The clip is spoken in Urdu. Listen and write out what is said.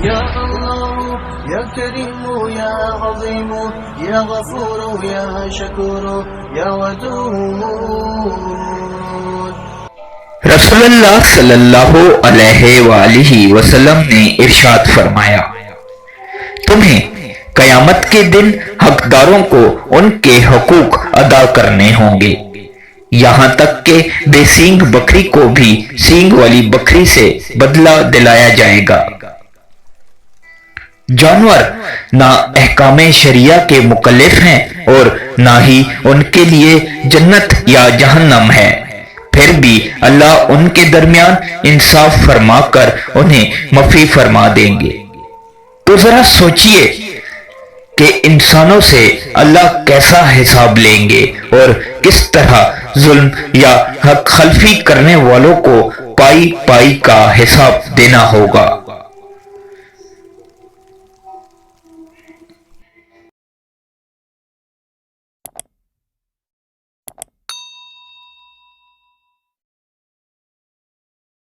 یا اللہ یا کریم یا عظیم یا غفور یا شکور یا ودود۔ رسول اللہ صلی اللہ علیہ وآلہ وسلم نے ارشاد فرمایا، تمہیں قیامت کے دن حقداروں کو ان کے حقوق ادا کرنے ہوں گے، یہاں تک کہ بے سینگ بکری کو بھی سینگ والی بکری سے بدلہ دلایا جائے گا۔ جانور نہ احکام شریعہ کے مکلف ہیں اور نہ ہی ان کے لیے جنت یا جہنم ہے، پھر بھی اللہ ان کے درمیان انصاف فرما کر انہیں معفی فرما دیں گے۔ تو ذرا سوچئے کہ انسانوں سے اللہ کیسا حساب لیں گے اور کس طرح ظلم یا حق خلفی کرنے والوں کو پائی پائی کا حساب دینا ہوگا۔